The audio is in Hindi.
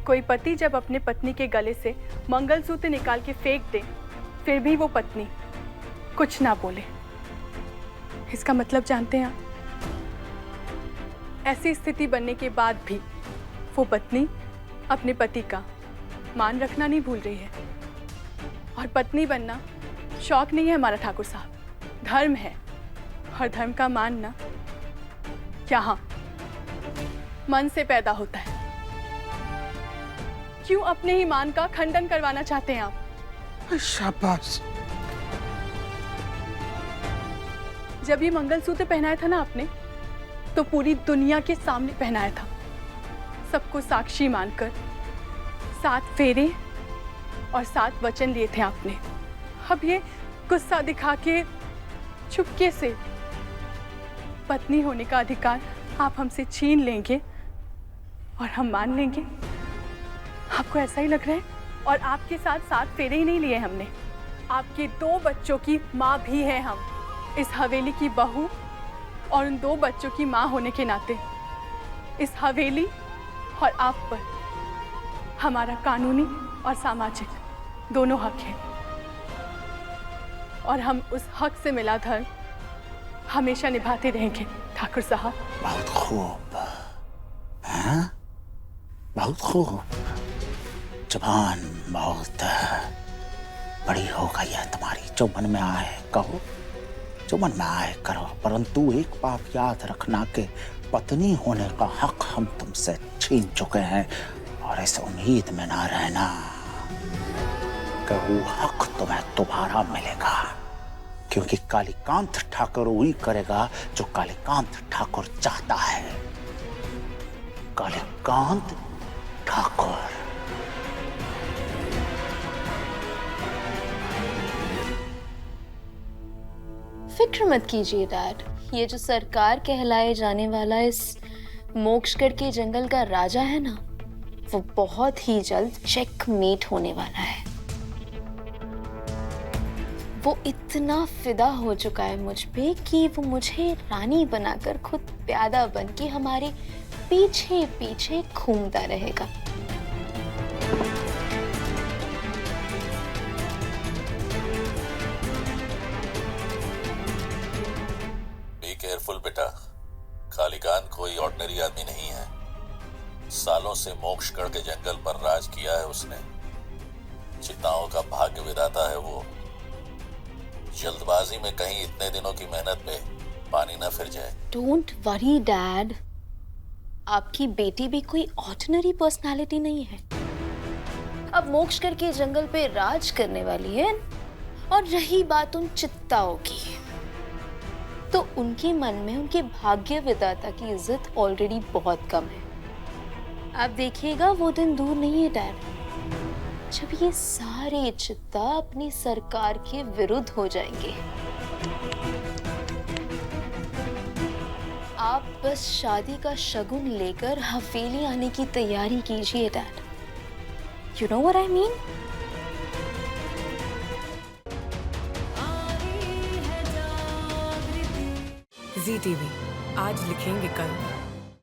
कोई पति जब अपने पत्नी के गले से मंगलसूत्र निकाल के फेंक दे, फिर भी वो पत्नी कुछ ना बोले, इसका मतलब जानते हैं आप? ऐसी स्थिति बनने के बाद भी वो पत्नी अपने पति का मान रखना नहीं भूल रही है। और पत्नी बनना शौक नहीं है हमारा ठाकुर साहब, धर्म है। और धर्म का मान ना यहाँ मन से पैदा होता है। क्यों अपने ही मान का खंडन करवाना चाहते हैं आप? शाबाश। जब ये मंगलसूत्र पहनाया था ना आपने, तो पूरी दुनिया के सामने पहनाया था, सबको साक्षी मानकर 7 फेरे और 7 वचन लिए थे आपने। अब ये गुस्सा दिखा के चुपके से पत्नी होने का अधिकार आप हमसे छीन लेंगे और हम मान लेंगे? आपको ऐसा ही लग रहा है? और आपके साथ 7 फेरे ही नहीं लिए हमने, आपके 2 बच्चों की माँ भी है हम। इस हवेली की बहू और उन 2 बच्चों की माँ होने के नाते इस हवेली और आप पर हमारा कानूनी और सामाजिक दोनों हक है। और हम उस हक से मिला धर्म हमेशा निभाते रहेंगे ठाकुर साहब। बहुत खूब, हाँ? बहुत खूब। जबान बहुत बड़ी हो गई है तुम्हारी, जो मन में आए कहो, जो मन में आए करो, परंतु एक बात याद रखना कि पत्नी होने का हक हम तुमसे छीन चुके हैं। और इस उम्मीद में ना रहना कि वो हक तुम्हें दोबारा मिलेगा, क्योंकि कालीकांत ठाकुर वही करेगा जो कालीकांत ठाकुर चाहता है। कालीकांत ठाकुर। फिक्र मत कीजिए डैड, ये जो सरकार कहलाए जाने वाला इस मोक्षगढ़ के जंगल का राजा है ना, वो बहुत ही जल्द चेकमेट होने वाला है। वो इतना फिदा हो चुका है मुझ पे कि वो मुझे रानी बनाकर खुद प्यादा बन के हमारे पीछे पीछे घूमता रहेगा। बी केयरफुल बेटा, कालीकांत कोई ऑर्डिनरी आदमी नहीं है। सालों से मोक्षगढ़ के जंगल पर राज किया है उसने। चिताओं का भाग्य विधाता है वो। जल्दबाजी में कहीं इतने दिनों की मेहनत पे पानी ना फिर जाए। डोंट वरी डैड, आपकी बेटी भी कोई ऑर्डिनरी पर्सनालिटी नहीं है। अब मोक्षगढ़ के जंगल पे राज करने वाली है। और रही बात उन चित्ताओं की, तो उनके मन में उनके भाग्य विधाता की इज्जत ऑलरेडी बहुत कम है। आप देखिएगा वो दिन दूर नहीं है डैड, जब ये सारे चित्ता अपनी सरकार के विरुद्ध हो जाएंगे। आप बस शादी का शगुन लेकर हवेली आने की तैयारी कीजिए dad. You know what I mean? ZTV, आज लिखेंगे कल।